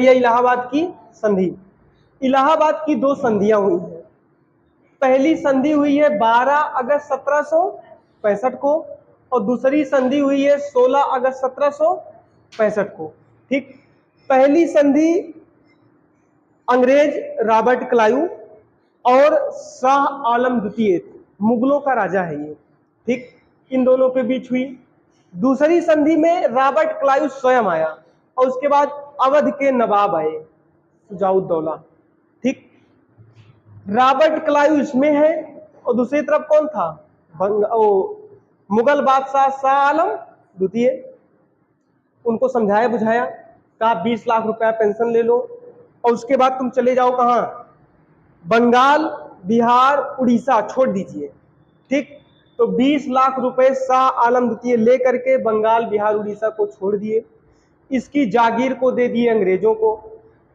भैया इलाहाबाद की संधि। इलाहाबाद की दो संधियां हुई हैं। पहली संधि हुई है 12 अगस्त 1765 को और दूसरी संधि हुई है 16 अगस्त 1765 को। ठीक, पहली संधि अंग्रेज रॉबर्ट क्लाइव और शाह आलम द्वितीय, मुगलों का राजा है ये, ठीक, इन दोनों के बीच हुई। दूसरी संधि में रॉबर्ट क्लाइव स्वयं आया और उसके बाद अवध के नवाब आए सुजाउद्दौला। ठीक, रॉबर्ट क्लाइव इसमें है और दूसरी तरफ कौन था, मुगल बादशाह शाह आलम द्वितीय। उनको समझाया बुझाया, कहा 20 लाख रुपया पेंशन ले लो और उसके बाद तुम चले जाओ कहां, बंगाल, बिहार, उड़ीसा छोड़ दीजिए। ठीक, तो 20 लाख रुपए शाह आलम द्वितीय लेकर के बंगाल, बिहार, उड़ीसा को छोड़ दिए। इसकी जागीर को दे दिए अंग्रेजों को।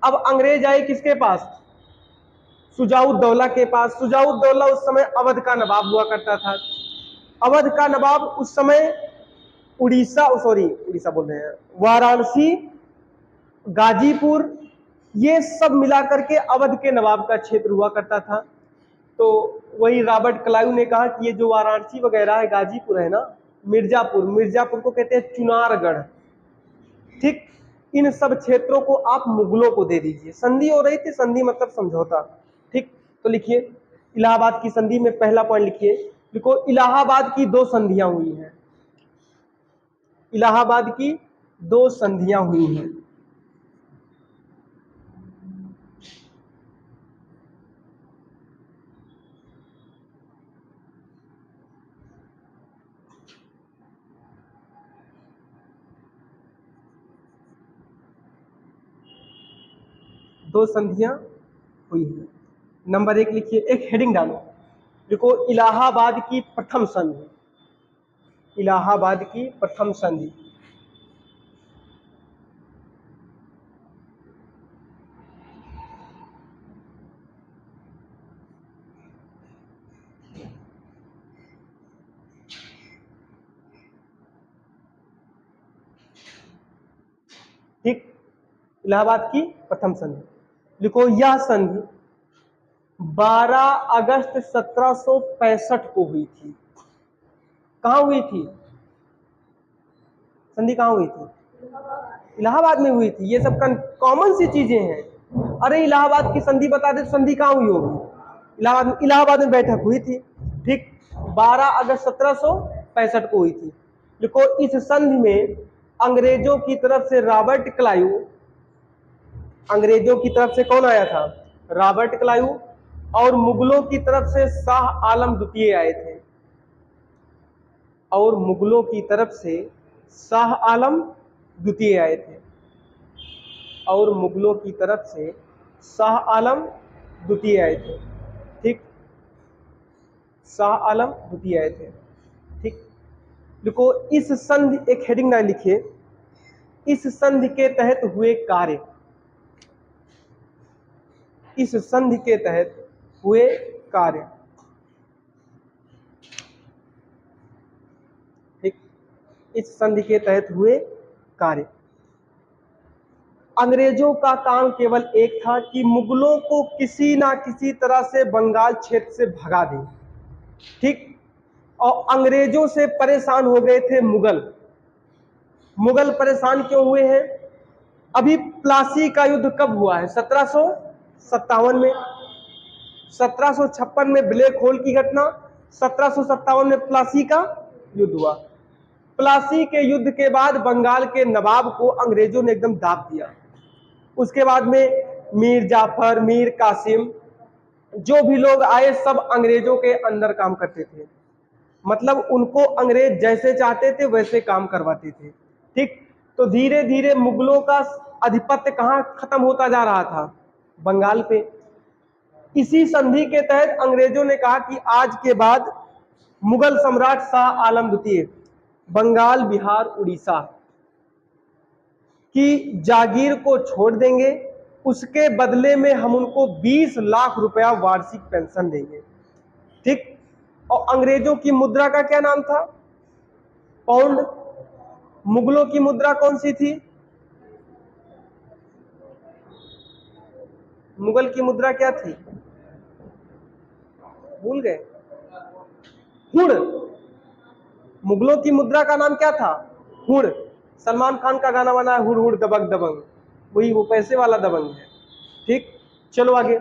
अब अंग्रेज आए किसके पास, सुजाउद्दौला के पास। सुजाउद्दौला उस समय अवध का नवाब हुआ करता था। अवध का नवाब उस समय उड़ीसा बोल रहे हैं, वाराणसी, गाजीपुर, ये सब मिलाकर के अवध के नवाब का क्षेत्र हुआ करता था। तो वही रॉबर्ट क्लाइव ने कहा कि ये जो वाराणसी वगैरह है, गाजीपुर है ना, मिर्जापुर को कहते हैं चुनारगढ़। ठीक, इन सब क्षेत्रों को आप मुगलों को दे दीजिए। संधि हो रही थी, संधि मतलब समझौता। ठीक, तो लिखिए इलाहाबाद की संधि में पहला पॉइंट लिखिए, देखो इलाहाबाद की दो संधियां हुई हैं। इलाहाबाद की दो संधियां हुई हैं। दो संधियां हुई हैं। नंबर 1 लिखिए, एक हेडिंग डालो, देखो इलाहाबाद की प्रथम संधि, इलाहाबाद की प्रथम संधि। ठीक, इलाहाबाद की प्रथम संधि लिखो, यह संधि 12 अगस्त 1765 को हुई थी। कहां हुई थी संधि, कहां हुई थी, इलाहाबाद में हुई थी। ये सब कॉमन सी चीजें हैं। अरे इलाहाबाद की संधि बता दे, संधि कहां हुई होगी, इलाहाबाद में बैठक हुई थी। ठीक, 12 अगस्त 1765 को हुई थी। देखो इस संधि में अंग्रेजों की तरफ से रॉबर्ट क्लाइव, अंग्रेजों की तरफ से कौन आया था, रॉबर्ट क्लाइव, और मुगलों की तरफ से शाह आलम द्वितीय आए थे। और मुगलों की तरफ से शाह आलम द्वितीय आए थे। और मुगलों की तरफ से शाह आलम द्वितीय आए थे। ठीक, शाह आलम द्वितीय आए थे। ठीक, देखो इस संधि, एक हेडिंग ना लिखिए, इस संधि के तहत हुए कार्य, इस संधि के तहत हुए कार्य। ठीक, इस संधि के तहत हुए कार्य। अंग्रेजों का काम केवल एक था कि मुगलों को किसी ना किसी तरह से बंगाल क्षेत्र से भगा दें। ठीक, और अंग्रेजों से परेशान हो गए थे मुगल। मुगल परेशान क्यों हुए हैं, अभी प्लासी का युद्ध कब हुआ है, 1757 में। 1756 में ब्लैक होल की घटना, 1757 में प्लासी का युद्ध हुआ। प्लासी के युद्ध के बाद बंगाल के नवाब को अंग्रेजों ने एकदम दाब दिया। उसके बाद में मीर जाफर, मीर कासिम, जो भी लोग आए सब अंग्रेजों के अंदर काम करते थे। मतलब उनको अंग्रेज जैसे चाहते थे वैसे काम करवाते थे। ठीक, तो धीरे धीरे मुगलों का आधिपत्य कहां खत्म होता जा रहा था, बंगाल पे। इसी संधि के तहत अंग्रेजों ने कहा कि आज के बाद मुगल सम्राट शाह आलम द्वितीय बंगाल, बिहार, उड़ीसा की जागीर को छोड़ देंगे, उसके बदले में हम उनको 20 लाख रुपया वार्षिक पेंशन देंगे। ठीक, और अंग्रेजों की मुद्रा का क्या नाम था, पाउंड। मुगलों की मुद्रा कौन सी थी, मुगल की मुद्रा क्या थी, भूल गए? हुण। मुगलों की मुद्रा का नाम क्या था, हुण। सलमान खान का गाना बना है हुड़ हुड़ दबंग दबंग, वही वो पैसे वाला दबंग है। ठीक, चलो आगे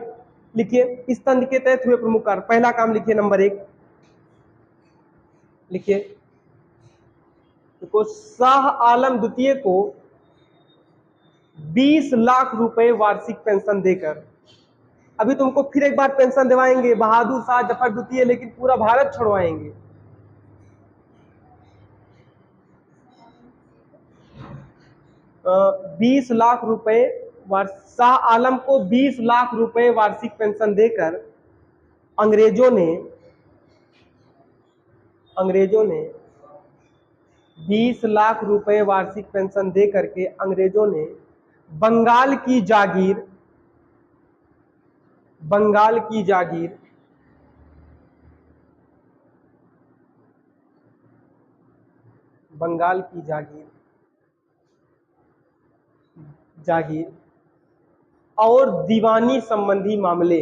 लिखिए। इस तंत्र के तहत हुए प्रमुख कार्य, पहला काम लिखिए नंबर 1, लिखिए। देखो, शाह आलम द्वितीय को 20 लाख रुपए वार्षिक पेंशन देकर, अभी तुमको फिर एक बार पेंशन दिवाएंगे, बहादुर शाह जफर द्वितीय, लेकिन पूरा भारत छुड़वाएंगे। अ, 20 लाख रुपए, शाह आलम को 20 लाख रुपए वार्षिक पेंशन देकर अंग्रेजों ने 20 लाख रुपए वार्षिक पेंशन दे करके अंग्रेजों ने बंगाल की जागीर बंगाल की जागीर बंगाल की जागीर और दीवानी संबंधी मामले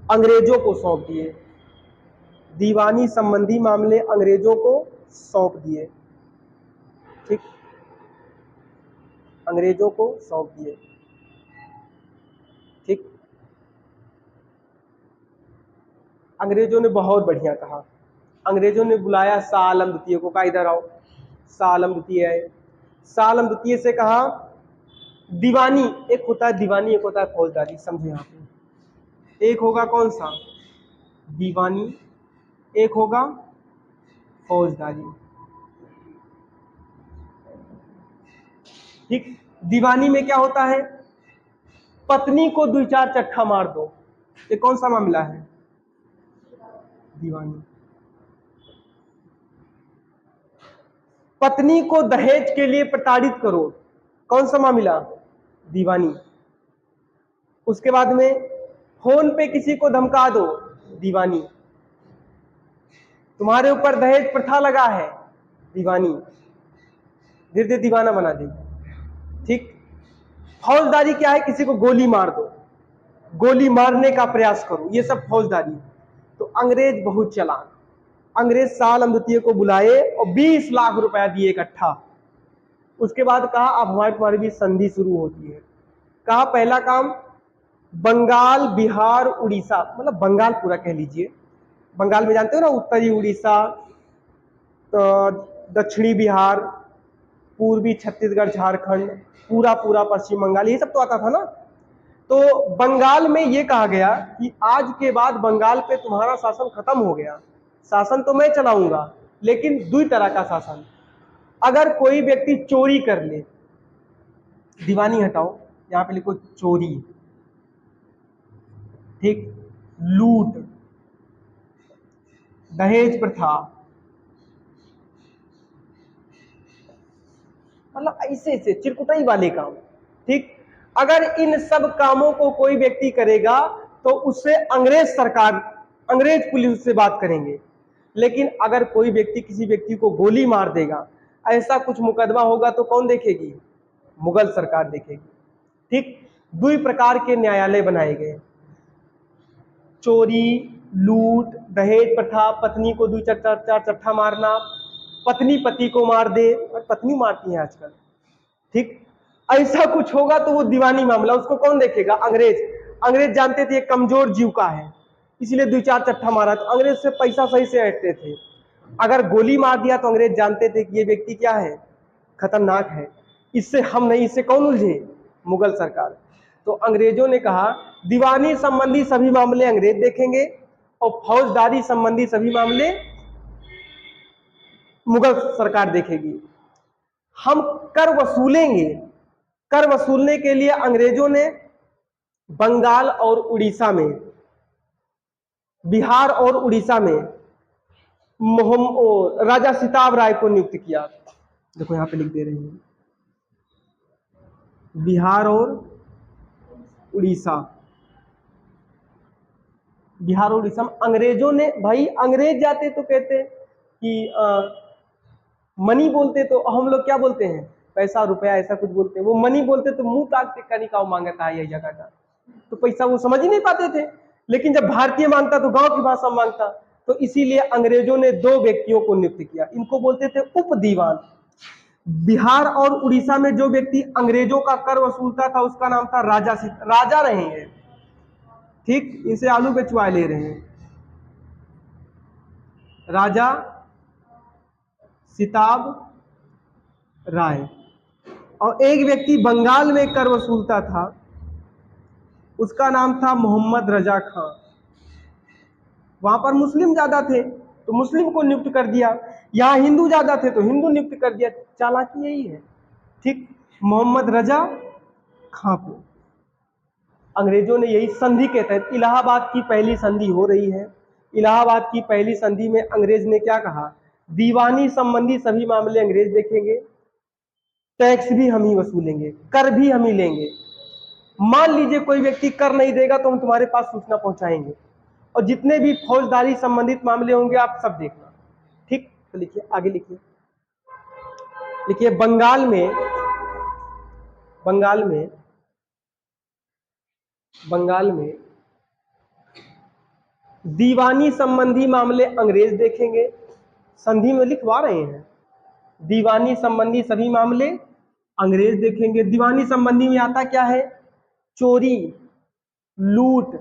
अंग्रेजों को सौंप दिए। दीवानी संबंधी मामले अंग्रेजों को सौंप दिए। ठीक, अंग्रेजों को सौंप दिए। ठीक, अंग्रेजों ने बहुत बढ़िया कहा। अंग्रेजों ने बुलाया शाह आलम द्वितीय को, कहा इधर आओ। शाह आलम द्वितीय आए। शाह आलम द्वितीय से कहा दीवानी, एक होता है दीवानी, एक होता है फौजदारी, समझो यहाँ पे। एक होगा कौन सा, दीवानी, एक होगा फौजदारी। ठीक, दीवानी में क्या होता है, पत्नी को 2-4 चट्टा मार दो, ये कौन सा मामला है, दीवानी। पत्नी को दहेज के लिए प्रताड़ित करो, कौन सा मामला, दीवानी। उसके बाद में फोन पे किसी को धमका दो, दीवानी। तुम्हारे ऊपर दहेज प्रथा लगा है, दीवानी। धीरे धीरे दीवाना बना देगी। ठीक, फौजदारी क्या है, किसी को गोली मार दो, गोली मारने का प्रयास करो, ये सब फौजदारी। तो अंग्रेज बहुत चालाक, अंग्रेज शाह आलम द्वितीय को बुलाए और 20 लाख रुपया दिए इकट्ठा। उसके बाद कहा अब हमारे तुम्हारी भी संधि शुरू होती है। कहा पहला काम, बंगाल, बिहार, उड़ीसा, मतलब बंगाल पूरा कह लीजिए। बंगाल में जानते हो ना, उत्तरी उड़ीसा, दक्षिणी बिहार, पूर्वी छत्तीसगढ़, झारखंड, पूरा पूरा पश्चिम बंगाल, ये सब तो आता था ना। तो बंगाल में ये कहा गया कि आज के बाद बंगाल पे तुम्हारा शासन खत्म हो गया, शासन तो मैं चलाऊंगा, लेकिन 2 तरह का शासन। अगर कोई व्यक्ति चोरी कर ले, दीवानी हटाओ, यहां पे लिखो चोरी। ठीक, लूट, दहेज प्रथा, मतलब ऐसे ऐसे चिरकुटाई वाले काम। ठीक, अगर इन सब कामों को कोई व्यक्ति करेगा तो उससे अंग्रेज पुलिस से बात करेंगे। लेकिन अगर कोई व्यक्ति किसी व्यक्ति को गोली मार देगा, ऐसा कुछ मुकदमा होगा तो कौन देखेगी, मुगल सरकार देखेगी। ठीक, 2 प्रकार के न्यायालय बनाए गए, चोरी, लूट, दहेज प्रथा, पत्नी को 2-4 चट्टा मारना, पत्नी पति को मार दे, और पत्नी मारती है आजकल। ठीक, ऐसा कुछ होगा तो वो दीवानी मामला, उसको कौन देखेगा, अंग्रेज जानते थे कमजोर जीव का है, इसलिए 2-4 चट्टा मारा, तो अंग्रेज से पैसा सही से हटते थे। अगर गोली मार दिया तो अंग्रेज जानते थे कि ये व्यक्ति क्या है, खतरनाक है, इससे हम नहीं, इससे कौन उलझे, मुगल सरकार। तो अंग्रेजों ने कहा दीवानी संबंधी सभी मामले अंग्रेज देखेंगे और फौजदारी संबंधी सभी मामले मुगल सरकार देखेगी। हम कर वसूलेंगे। कर वसूलने के लिए अंग्रेजों ने बंगाल और उड़ीसा में, बिहार और उड़ीसा में राजा सिताब राय को नियुक्त किया। देखो यहां पे लिख दे रहे हैं, बिहार और उड़ीसा, में अंग्रेजों ने, भाई अंग्रेज जाते तो कहते कि मनी बोलते तो हम लोग क्या बोलते हैं, पैसा रुपया ऐसा कुछ बोलते हैं, वो मनी बोलते तो मुंह ताक टिक्का निकाव मांगता है यही जगह का, तो पैसा वो समझ ही नहीं पाते थे। लेकिन जब भारतीय मांगता तो गांव की भाषा मांगता, तो इसीलिए अंग्रेजों ने दो व्यक्तियों को नियुक्त किया, इनको बोलते थे उप दीवान। बिहार और उड़ीसा में जो व्यक्ति अंग्रेजों का कर वसूलता था उसका नाम था राजा। राजा रहेंगे, ठीक, इनसे आलू बेचवा ले रहे हैं, राजा सिताब राय। और एक व्यक्ति बंगाल में कर वसूलता था, उसका नाम था मोहम्मद रजा खां। वहां पर मुस्लिम ज्यादा थे तो मुस्लिम को नियुक्त कर दिया, यहां हिंदू ज्यादा थे तो हिंदू नियुक्त कर दिया। चालाकी यही है, ठीक। मोहम्मद रजा खां को अंग्रेजों ने यही संधि के तहत, इलाहाबाद की पहली संधि हो रही है, इलाहाबाद की पहली संधि में अंग्रेज ने क्या कहा, दीवानी संबंधी सभी मामले अंग्रेज देखेंगे, टैक्स भी हम ही वसूलेंगे, कर भी हम ही लेंगे। मान लीजिए कोई व्यक्ति कर नहीं देगा तो हम तुम्हारे पास सूचना पहुंचाएंगे, और जितने भी फौजदारी संबंधित मामले होंगे आप सब देखना, ठीक। तो लिखिए, आगे लिखिए, लिखिए बंगाल में बंगाल में दीवानी संबंधी मामले अंग्रेज देखेंगे, संधि में लिखवा रहे हैं, दीवानी संबंधी सभी मामले अंग्रेज देखेंगे। दीवानी संबंधी में आता क्या है, चोरी, लूट,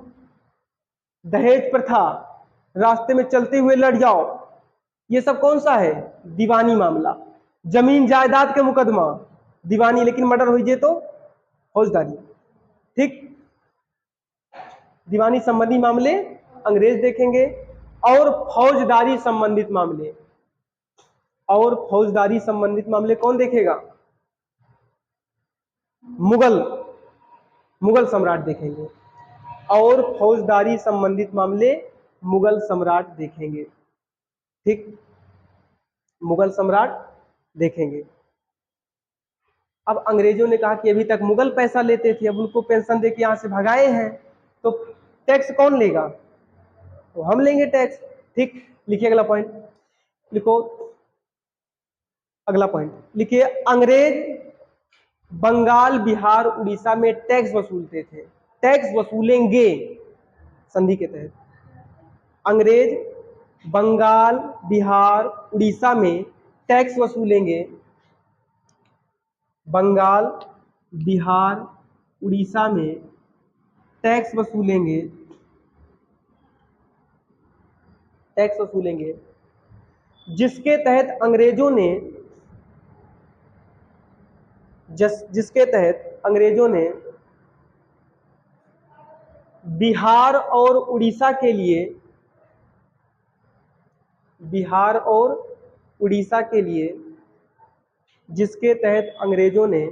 दहेज प्रथा, रास्ते में चलते हुए लड़ जाओ, ये सब कौन सा है, दीवानी मामला। जमीन जायदाद के मुकदमा दीवानी, लेकिन मर्डर हुई जे तो फौजदारी, ठीक। दीवानी संबंधी मामले अंग्रेज देखेंगे, और फौजदारी संबंधित मामले, और फौजदारी संबंधित मामले कौन देखेगा, मुगल सम्राट देखेंगे, और फौजदारी संबंधित मामले मुगल सम्राट देखेंगे, ठीक, मुगल सम्राट देखेंगे। अब अंग्रेजों ने कहा कि अभी तक मुगल पैसा लेते थे, अब उनको पेंशन देके यहां से भगाए हैं, तो टैक्स कौन लेगा, तो हम लेंगे टैक्स, ठीक। लिखिए अगला पॉइंट, लिखो अगला पॉइंट, लिखिए अंग्रेज बंगाल, बिहार, उड़ीसा में टैक्स वसूलते थे, टैक्स वसूलेंगे संधि के तहत। अंग्रेज बंगाल, बिहार, उड़ीसा में टैक्स वसूलेंगे, बंगाल, बिहार, उड़ीसा में टैक्स वसूलेंगे, टैक्स वसूलेंगे, जिसके तहत अंग्रेजों ने जिसके तहत अंग्रेजों ने बिहार और उड़ीसा के लिए, बिहार और उड़ीसा के लिए, जिसके तहत अंग्रेजों ने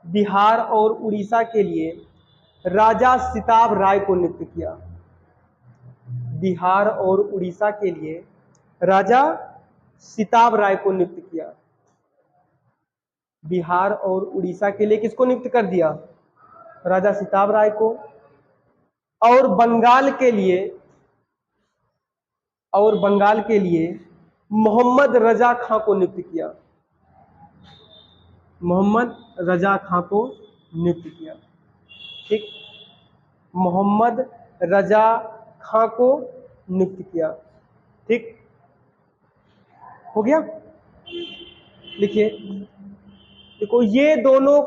बिहार और उड़ीसा के लिए राजा सिताब राय को नियुक्त किया, बिहार और उड़ीसा के लिए राजा सिताब राय को नियुक्त किया। बिहार और उड़ीसा के लिए किसको नियुक्त कर दिया, राजा सिताब राय को। और बंगाल के लिए मोहम्मद रजा खां को नियुक्त किया, मोहम्मद रजा खां को नियुक्त किया, ठीक। मोहम्मद रजा खां को नियुक्त किया, ठीक, हो गया। लिखिए, देखो ये दोनों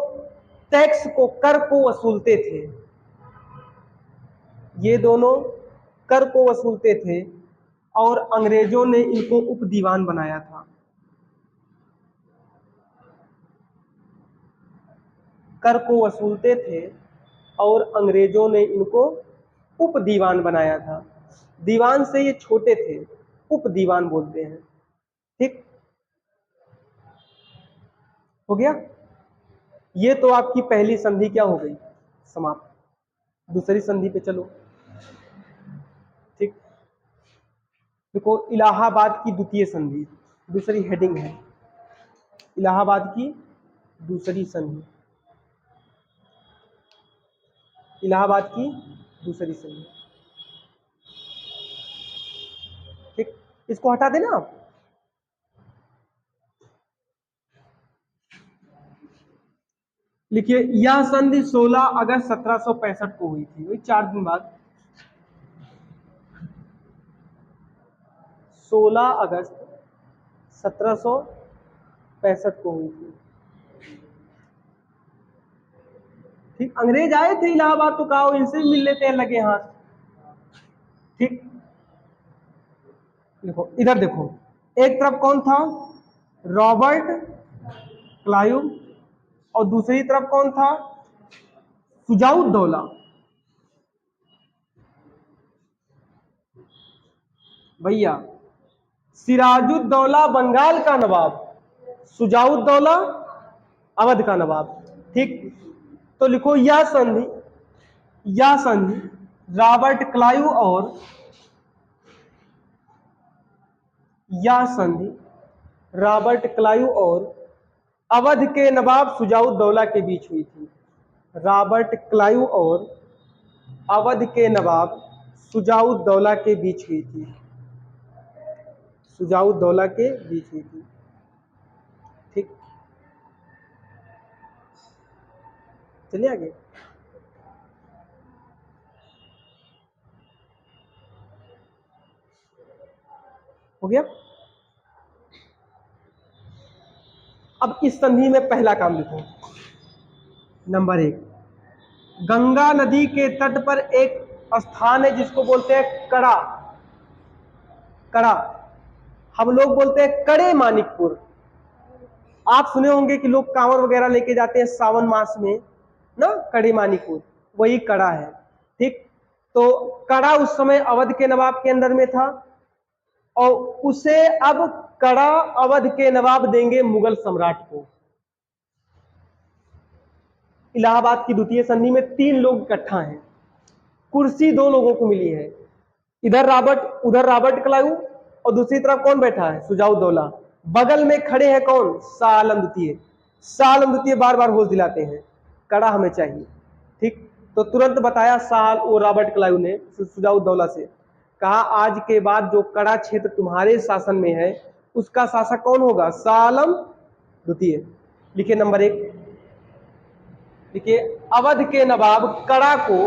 टैक्स को, कर को वसूलते थे, ये दोनों कर को वसूलते थे, और अंग्रेजों ने इनको उप दीवान बनाया था। कर को वसूलते थे और अंग्रेजों ने इनको उप दीवान बनाया था। दीवान से ये छोटे थे, उप दीवान बोलते हैं, ठीक, हो गया। ये तो आपकी पहली संधि क्या हो गई, समाप्त। दूसरी संधि पे चलो, ठीक। देखो इलाहाबाद की द्वितीय संधि, दूसरी हेडिंग है इलाहाबाद की दूसरी संधि, इलाहाबाद की दूसरी संधि, ठीक। इसको हटा देना आप, लिखिए, यह संधि 16 अगस्त 1765 को हुई थी, वही 4 दिन बाद। 16 अगस्त 1765 को हुई थी। ठीक, अंग्रेज आए थे इलाहाबाद तो कहा इनसे भी मिल लेते हैं लगे हाथ। ठीक, देखो इधर देखो, एक तरफ कौन था, रॉबर्ट क्लाइव, और दूसरी तरफ कौन था, सुजाउद्दौला। भैया, सिराजुद्दौला बंगाल का नवाब, सुजाउद्दौला अवध का नवाब। ठीक, तो लिखो यह संधि रॉबर्ट क्लाइव और यह संधि रॉबर्ट क्लाइव और अवध के नवाब सुजाउद्दौला के बीच हुई थी। रॉबर्ट क्लाइव और अवध के नवाब सुजाउद्दौला के बीच हुई थी। सुजाउद्दौला के बीच हुई थी। ठीक, चलिए आगे। हो गया। अब इस संधि में पहला काम लिखो। नंबर 1, गंगा नदी के तट पर एक स्थान है जिसको बोलते हैं कड़ा। कड़ा, हम लोग बोलते हैं कड़े मानिकपुर। आप सुने होंगे कि लोग कांवर वगैरह लेके जाते हैं सावन मास में ना, कड़े मानिकपुर, वही कड़ा है। ठीक, तो कड़ा उस समय अवध के नवाब के अंदर में था, और उसे अब कड़ा अवध के नवाब देंगे मुगल सम्राट को। इलाहाबाद की द्वितीय संधि में 3 लोग इकट्ठा हैं, कुर्सी 2 लोगों को मिली है, उधर रॉबर्ट क्लाइव और दूसरी तरफ कौन बैठा है, सुजाउद्दौला। बगल में खड़े हैं कौन, शाह आलम द्वितीय। शाह आलम द्वितीय बार बार होश दिलाते हैं कड़ा हमें चाहिए। ठीक, तो तुरंत बताया वो रॉबर्ट क्लाइव ने सुजाउद्दौला से, कहा आज के बाद जो कड़ा क्षेत्र तुम्हारे शासन में है उसका शासक कौन होगा, शाह आलम द्वितीय। लिखिए नंबर 1, देखिए अवध के नवाब कड़ा को,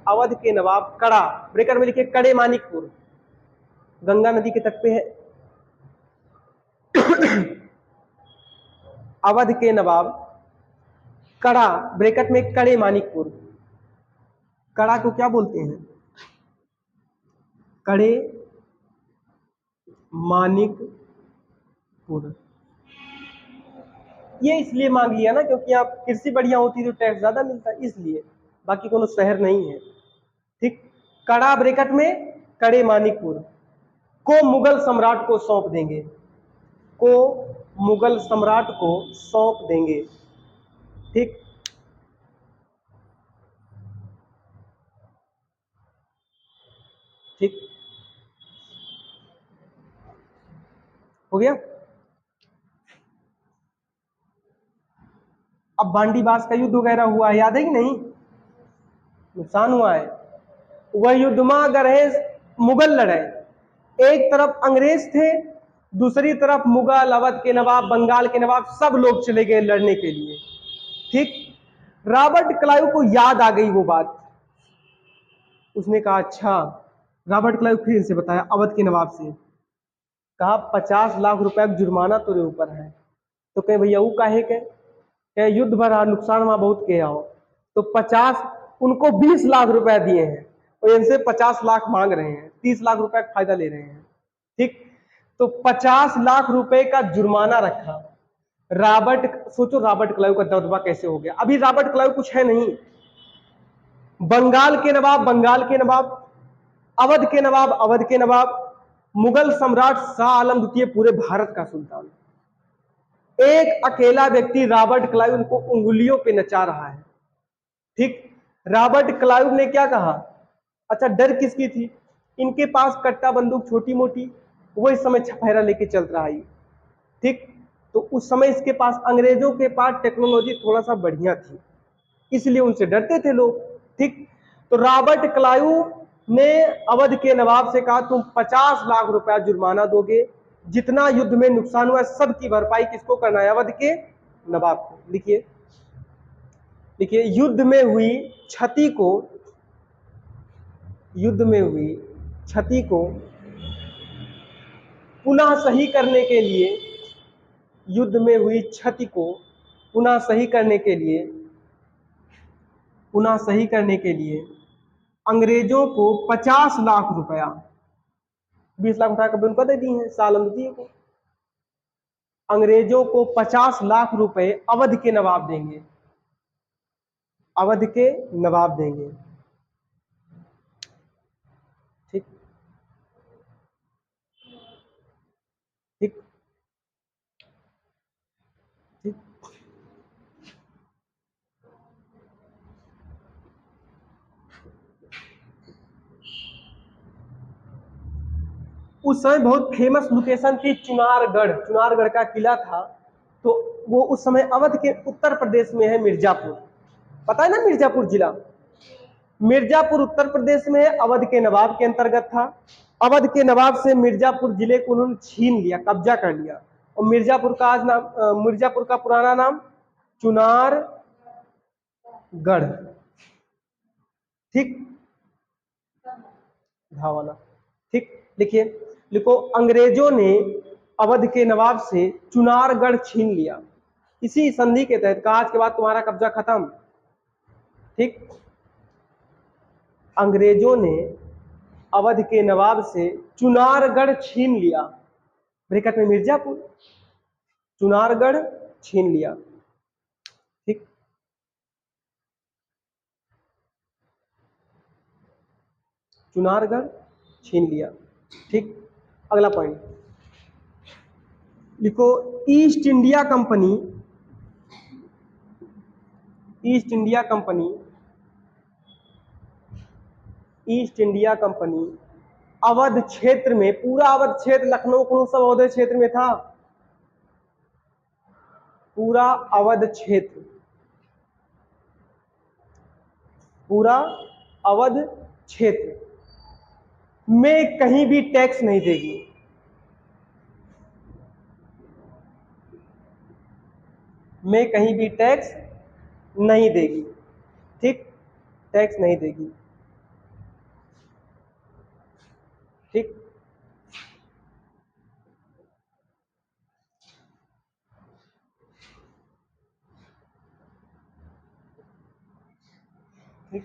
अवध के नवाब कड़ा, ब्रेकर में लिखिए कड़े मानिकपुर, गंगा नदी के तट पे है। अवध के नवाब कड़ा, ब्रेकेट में कड़े मानिकपुर। कड़ा को क्या बोलते हैं, कड़े मानिकपुर। ये इसलिए मांग लिया ना क्योंकि यहाँ कृषि बढ़िया होती तो टैक्स ज्यादा मिलता है, इसलिए, बाकी कोनो शहर नहीं है। ठीक, कड़ा ब्रेकेट में कड़े मानिकपुर को मुगल सम्राट को सौंप देंगे, को मुगल सम्राट को सौंप देंगे। ठीक, ठीक, हो गया। अब बांडीबास का युद्ध वगैरह हुआ है, याद है कि नहीं, नुकसान हुआ है। वह युद्ध में अगर है मुगल लड़े, एक तरफ अंग्रेज थे, दूसरी तरफ मुगल, अवध के नवाब, बंगाल के नवाब, सब लोग चले गए लड़ने के लिए। ठीक, रॉबर्ट क्लाइव को याद आ गई वो बात, उसने कहा अच्छा, रॉबर्ट क्लाइव फिर इनसे बताया अवध के नवाब से, कहा 50 लाख रुपए का जुर्माना तेरे ऊपर है। तो कहे भैया वो काहे के युद्ध भरा, नुकसान वहां बहुत किया हो, तो 50, उनको 20 लाख रुपए दिए हैं और इनसे 50 लाख मांग रहे हैं, 30 लाख रुपए का फायदा ले रहे हैं। ठीक, तो 50 लाख रुपए का जुर्माना रखा। सोचो रॉबर्ट क्लाइव का दबदबा कैसे हो गया। अभी रॉबर्ट क्लाइव कुछ है नहीं, बंगाल के नवाब बंगाल के नवाब, अवध के नवाब अवध के नवाब, मुगल सम्राट शाह आलम द्वितीय पूरे भारत का सुल्तान, एक अकेला व्यक्ति रॉबर्ट क्लाइव उनको उंगलियों पे नचा रहा है। ठीक, रॉबर्ट क्लाइव ने क्या कहा, अच्छा डर किसकी थी, इनके पास कट्टा बंदूक छोटी मोटी, वो इस समय छपहरा लेके चल रहा है। ठीक, तो उस समय इसके पास, अंग्रेजों के पास टेक्नोलॉजी थोड़ा सा बढ़िया थी, इसलिए उनसे डरते थे लोग। ठीक, तो रॉबर्ट क्लाइव ने अवध के नवाब से कहा तुम 50 लाख रुपया जुर्माना दोगे, जितना युद्ध में नुकसान हुआ सबकी भरपाई किसको करना है, अवध के नवाब को। लिखिए लिखिए, युद्ध में हुई क्षति को, युद्ध में हुई क्षति को पुनः सही करने के लिए, युद्ध में हुई क्षति को पुनः सही करने के लिए, पुनः सही करने के लिए अंग्रेजों को 50 लाख रुपया, 20 लाख उठा कर उनको दे दी है सालमती को। अंग्रेजों को 50 लाख रुपए अवध के नवाब देंगे, अवध के नवाब देंगे। ठीक ठीक ठीक। उस समय बहुत फेमस लोकेशन थी चुनारगढ़, चुनारगढ़ का किला था। तो वो उस समय अवध के उत्तर प्रदेश में है, मिर्जापुर, पता है ना मिर्जापुर जिला, मिर्जापुर उत्तर प्रदेश में है, अवध के नवाब के अंतर्गत था। अवध के नवाब से मिर्जापुर जिले को उन्होंने छीन लिया, कब्जा कर लिया। और मिर्जापुर का आज नाम, मिर्जापुर का पुराना नाम चुनारगढ़। ठीक, धावाला। ठीक, लिखिए, लिखो, अंग्रेजों ने अवध के नवाब से चुनारगढ़ छीन लिया। इसी संधि के तहत कहा आज के बाद तुम्हारा कब्जा खत्म। ठीक, अंग्रेजों ने अवध के नवाब से चुनारगढ़ छीन लिया, ब्रैकेट में मिर्जापुर, चुनारगढ़ छीन लिया। ठीक, चुनारगढ़ छीन लिया। ठीक, अगला पॉइंट लिखो, east India company, east India company, east India company Awadh क्षेत्र में, पूरा अवध क्षेत्र, लखनऊ को सब अवध क्षेत्र में था, पूरा अवध क्षेत्र, पूरा अवध क्षेत्र में कहीं भी टैक्स नहीं देगी, में कहीं भी टैक्स नहीं देगी। ठीक, टैक्स नहीं देगी। ठीक, ठीक,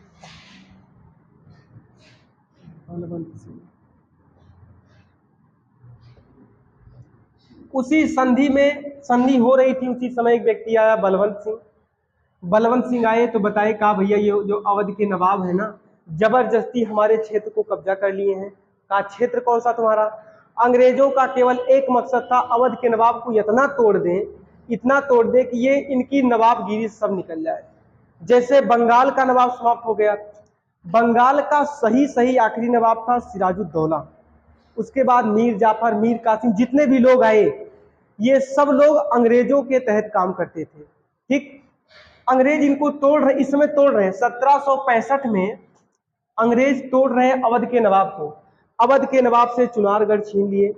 उसी संधि में, संधि हो रही थी, उसी समय एक व्यक्ति आया, बलवंत सिंह। बलवंत सिंह आए तो बताए, कहा भैया ये जो अवध के नवाब है ना, जबरदस्ती हमारे क्षेत्र को कब्जा कर लिए हैं। कहा क्षेत्र कौन सा तुम्हारा? अंग्रेजों का केवल एक मकसद था, अवध के नवाब को इतना तोड़ दें, इतना तोड़ दें कि ये इनकी नवाबगिरी सब निकल जाए। जैसे बंगाल का नवाब समाप्त हो गया, बंगाल का सही सही आखिरी नवाब था सिराजुद्दौला। उसके बाद मीर जाफर, मीर कासिम, जितने भी लोग आए, ये सब लोग अंग्रेजों के तहत काम करते थे। ठीक, अंग्रेज इनको तोड़ रहे, इस समय तोड़ रहे हैं। 1765 में अंग्रेज तोड़ रहे हैं अवध के नवाब को। अवध के नवाब से चुनारगढ़ छीन लिए।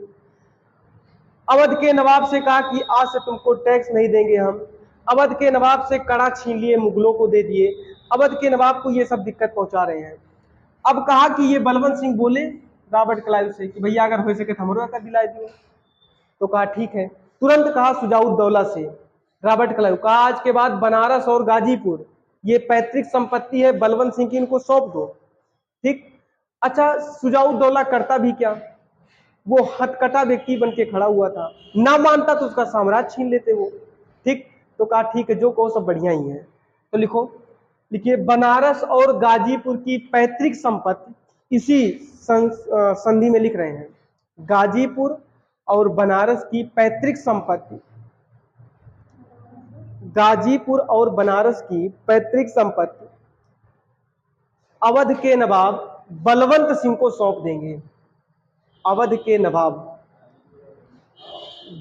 अवध के नवाब से कहा कि आज से तुमको टैक्स नहीं देंगे हम। अवध के नवाब से कड़ा छीन लिए, मुगलों को दे दिए। अवध के नवाब को ये सब दिक्कत पहुंचा रहे हैं। अब कहा कि ये बलवंत सिंह बोले रॉबर्ट क्लाइव से कि भैया अगर हो सके तो हमरो का दिला दियो। तो कहा ठीक है। तुरंत कहा सुजाउद्दौला से, रॉबर्ट क्लाइव, कहा आज के बाद बनारस और गाजीपुर ये पैतृक संपत्ति है, बलवंत सिंह की, इनको सौंप दो। ठीक, अच्छा, सुजाउद्दौला करता भी क्या, वो हथकटा व्यक्ति बन के खड़ा हुआ था, ना मानता तो उसका साम्राज्य छीन लेते वो। ठीक, तो कहा ठीक है, जो कहो सब बढ़िया ही है। तो लिखो, लिखिए, बनारस और गाजीपुर की पैतृक संपत्ति, इसी संधि में लिख रहे हैं, गाजीपुर और बनारस की पैतृक संपत्ति, गाजीपुर और बनारस की पैतृक संपत्ति अवध के नवाब बलवंत सिंह को सौंप देंगे। अवध के नवाब,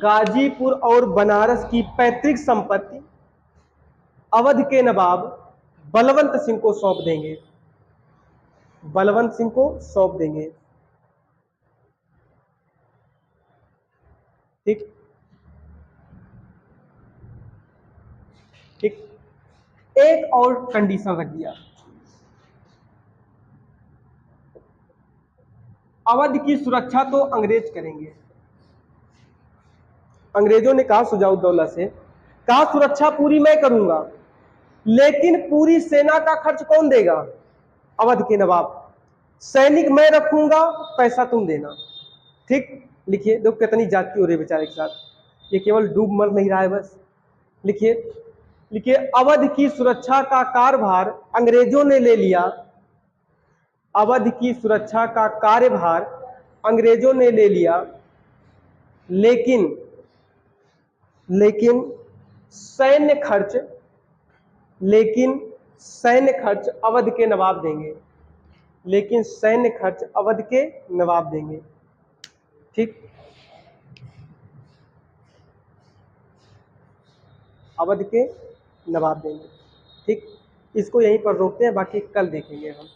गाजीपुर और बनारस की पैतृक संपत्ति अवध के नवाब बलवंत सिंह को सौंप देंगे, बलवंत सिंह को सौंप देंगे। ठीक, ठीक, एक और कंडीशन रख दिया, अवध की सुरक्षा तो अंग्रेज करेंगे। अंग्रेजों ने कहा सुजाउद्दौला से, कहा सुरक्षा पूरी मैं करूंगा, लेकिन पूरी सेना का खर्च कौन देगा? अवध के नवाब। सैनिक मैं रखूंगा, पैसा तुम देना। ठीक, लिखिए, देखो कितनी जाति हो रही है बेचारे के साथ, ये केवल डूब मर नहीं रहा है बस। लिखिए, लिखिए, अवध की सुरक्षा का कार्यभार अंग्रेजों ने ले लिया, अवध की सुरक्षा का कार्यभार अंग्रेजों ने ले लिया, लेकिन लेकिन सैन्य खर्च लेकिन सैन्य खर्च अवध के नवाब देंगे, लेकिन सैन्य खर्च अवध के नवाब देंगे। ठीक, अवध के नवाब देंगे। ठीक, इसको यहीं पर रोकते हैं, बाकी कल देखेंगे हम।